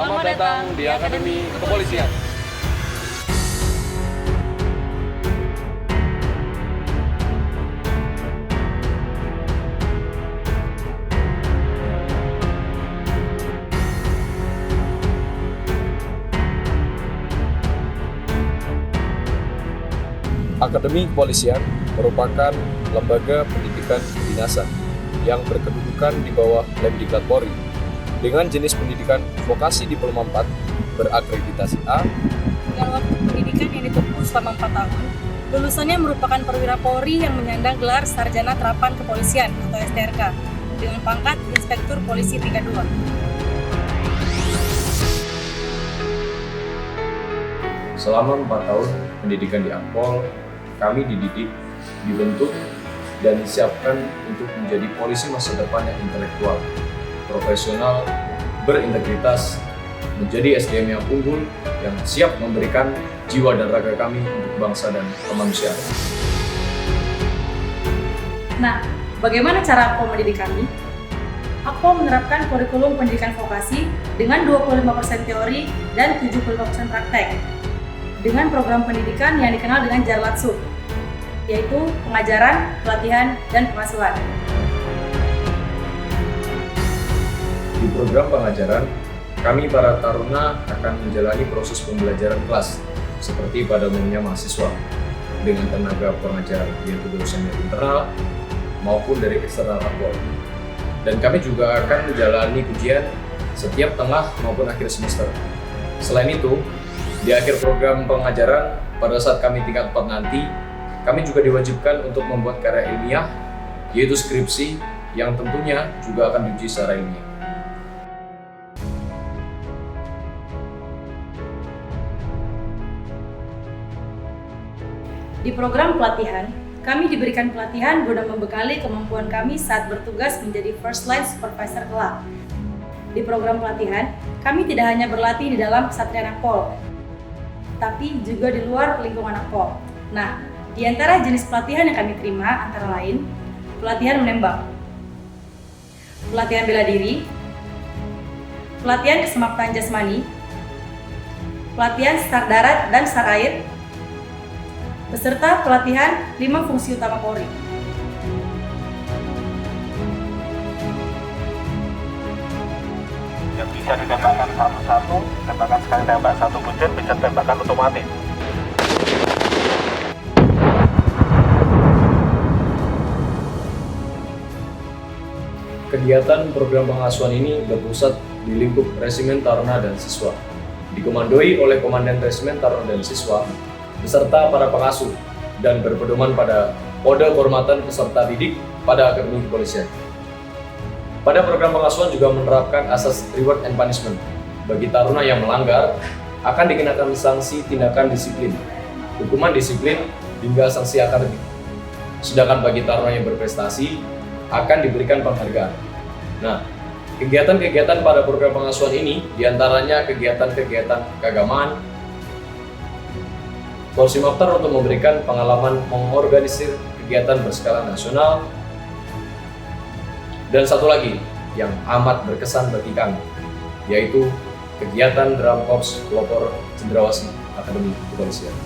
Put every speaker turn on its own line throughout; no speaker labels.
Selamat datang di Akademi Kepolisian.
Akademi Kepolisian merupakan lembaga pendidikan kedinasan yang berkedudukan di bawah Lemdiklat Polri dengan jenis pendidikan vokasi diploma 4 berakreditasi A
dengan waktu pendidikan yang ditempuh selama 4 tahun. Lulusannya merupakan perwira Polri yang menyandang gelar Sarjana Terapan Kepolisian atau STRK dengan pangkat Inspektur Polisi tingkat 2.
Selama 4 tahun pendidikan di Akpol, kami dididik, dibentuk, dan disiapkan untuk menjadi polisi masa depan yang intelektual, profesional, berintegritas, menjadi SDM yang unggul, yang siap memberikan jiwa dan raga kami untuk bangsa dan kemanusiaan.
Nah, bagaimana cara Akpol mendidik kami? Akpol menerapkan kurikulum pendidikan vokasi dengan 25% teori dan 75% praktek, dengan program pendidikan yang dikenal dengan Jarlatsuk, yaitu pengajaran, pelatihan, dan pengasuhan.
Di program pengajaran, kami para taruna akan menjalani proses pembelajaran kelas seperti pada umumnya mahasiswa dengan tenaga pengajar yaitu dosen dari internal maupun dari eksternal Akpol. Dan kami juga akan menjalani ujian setiap tengah maupun akhir semester. Selain itu, di akhir program pengajaran pada saat kami tingkat 4 nanti, kami juga diwajibkan untuk membuat karya ilmiah, yaitu skripsi, yang tentunya juga akan diuji secara ilmiah.
Di program pelatihan, kami diberikan pelatihan guna membekali kemampuan kami saat bertugas menjadi First Line Supervisor kelak. Di program pelatihan, kami tidak hanya berlatih di dalam kesatria Akpol, tapi juga di luar lingkungan Akpol. Nah, di antara jenis pelatihan yang kami terima antara lain, pelatihan menembak, pelatihan bela diri, pelatihan kesemakatan jasmani, pelatihan sar darat dan sar air, beserta pelatihan 5 fungsi utama Polri.
Yang bisa ditembakkan satu-satu, tembakan sekali tembak satu butir, bisa tembakan otomatis.
Kegiatan program pengasuhan ini berpusat di lingkup Resimen Taruna dan Siswa, dikomandoi oleh Komandan Resimen Taruna dan Siswa beserta para pengasuh dan berpedoman pada Kode Kehormatan Peserta Didik pada Akademi Kepolisian. Pada program pengasuhan juga menerapkan asas reward and punishment. Bagi taruna yang melanggar, akan dikenakan sanksi tindakan disiplin, hukuman disiplin, hingga sanksi akademik. Sedangkan bagi taruna yang berprestasi, akan diberikan penghargaan. Nah, kegiatan-kegiatan pada program pengasuhan ini diantaranya kegiatan-kegiatan keagamaan, Polsimapter untuk memberikan pengalaman mengorganisir kegiatan berskala nasional, dan satu lagi yang amat berkesan bagi kami, yaitu kegiatan Drum Corps Pelopor Cendrawasih Akademi Kepolisian.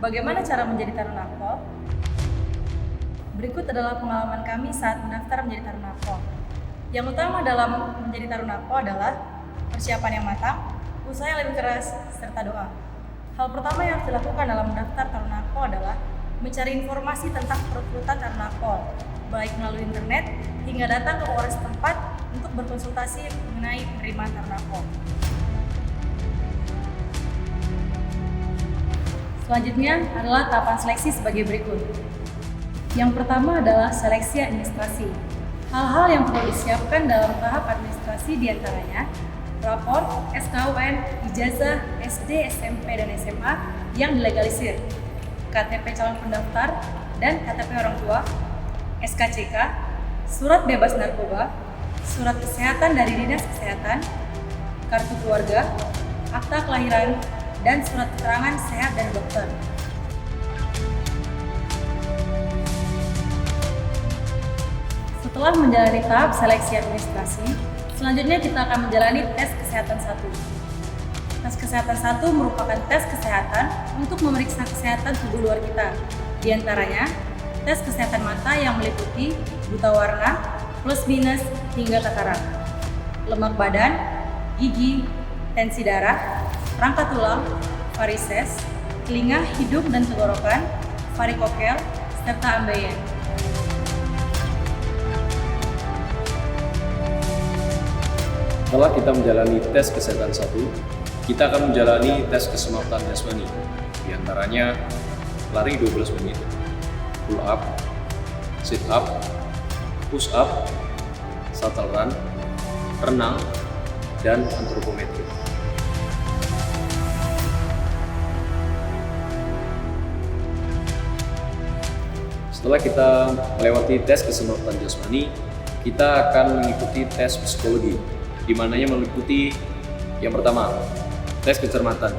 Bagaimana cara menjadi taruna Akpol? Berikut adalah pengalaman kami saat mendaftar menjadi taruna Akpol. Yang utama dalam menjadi taruna Akpol adalah persiapan yang matang, usaha yang lebih keras, serta doa. Hal pertama yang harus dilakukan dalam mendaftar taruna Akpol adalah mencari informasi tentang perekrutan taruna Akpol, baik melalui internet hingga datang ke Polres tempat untuk berkonsultasi mengenai penerimaan taruna Akpol. Selanjutnya adalah tahapan seleksi sebagai berikut. Yang pertama adalah seleksi administrasi. Hal-hal yang perlu disiapkan dalam tahap administrasi diantaranya rapor, SKUN, ijazah, SD, SMP, dan SMA yang dilegalisir, KTP calon pendaftar dan KTP orang tua, SKCK, surat bebas narkoba, surat kesehatan dari Dinas Kesehatan, kartu keluarga, akta kelahiran, dan surat keterangan sehat dari dokter. Setelah menjalani tahap seleksi administrasi, selanjutnya kita akan menjalani tes kesehatan 1. Tes kesehatan 1 merupakan tes kesehatan untuk memeriksa kesehatan tubuh luar kita. Di antaranya, tes kesehatan mata yang meliputi buta warna, plus minus, hingga katarak, lemak badan, gigi, tensi darah, rangka tulang, varises, telinga, hidung dan tenggorokan, varikokel, serta ambeien.
Setelah kita menjalani tes kesehatan 1, kita akan menjalani tes keselamatan jasmani. Di antaranya lari 12 menit, pull up, sit up, push up, shuttle run, renang, dan antropometri. Setelah kita melewati tes keselamatan jasmani, kita akan mengikuti tes psikologi, di mananya meliputi yang pertama, tes kecermatan,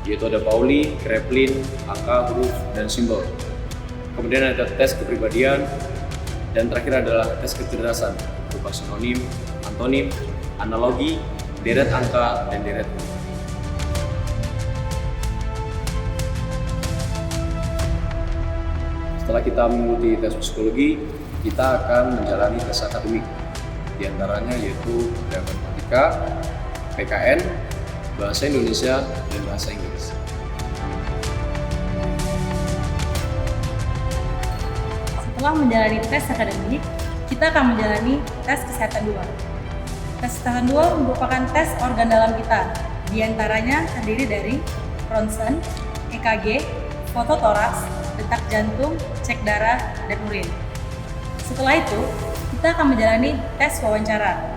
yaitu ada Pauli, Kraepelin, angka, huruf, dan simbol. Kemudian ada tes kepribadian, dan terakhir adalah tes kecerdasan, berupa sinonim, antonim, analogi, deret angka, dan deret huruf. Setelah kita mengikuti tes psikologi, kita akan menjalani tes akademik. Di antaranya yaitu matematika, PKN, bahasa Indonesia, dan bahasa Inggris.
Setelah menjalani tes akademik, kita akan menjalani tes kesehatan 2. Tes kesehatan 2 merupakan tes organ dalam kita. Di antaranya terdiri dari ronsen, EKG, foto toraks, detak jantung, cek darah, dan urin. Setelah itu, kita akan menjalani tes wawancara.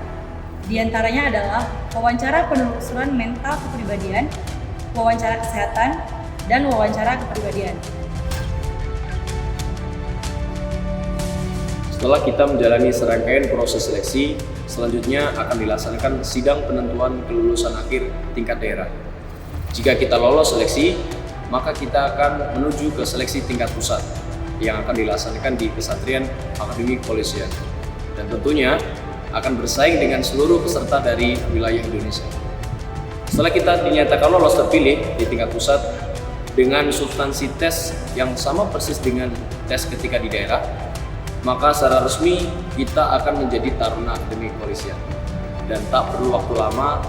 Di antaranya adalah wawancara penelusuran mental kepribadian, wawancara kesehatan, dan wawancara kepribadian.
Setelah kita menjalani serangkaian proses seleksi, selanjutnya akan dilaksanakan sidang penentuan kelulusan akhir tingkat daerah. Jika kita lolos seleksi, maka kita akan menuju ke seleksi tingkat pusat yang akan dilaksanakan di Kesatria Akademi Kepolisian. Dan tentunya akan bersaing dengan seluruh peserta dari wilayah Indonesia. Setelah kita dinyatakan lolos terpilih di tingkat pusat dengan substansi tes yang sama persis dengan tes ketika di daerah, maka secara resmi kita akan menjadi Taruna Akademi Kepolisian. Dan tak perlu waktu lama,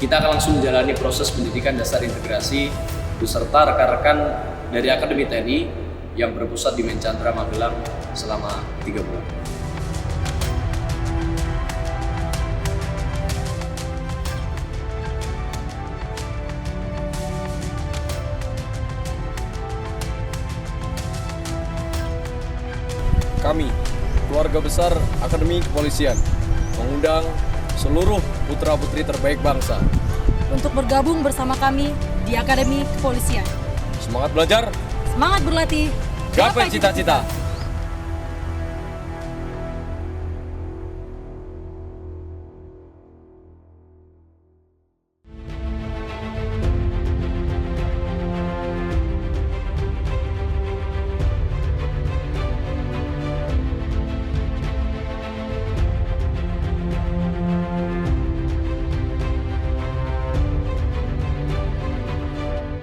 kita akan langsung menjalani proses pendidikan dasar integrasi beserta rekan-rekan dari Akademi TNI yang berpusat di Mencandra Magelang selama 3 bulan.
Kami, keluarga besar Akademi Kepolisian, mengundang seluruh putra-putri terbaik bangsa
Untuk bergabung bersama kami di Akademi Kepolisian.
semangat belajar,
Semangat berlatih,
gapai cita-cita.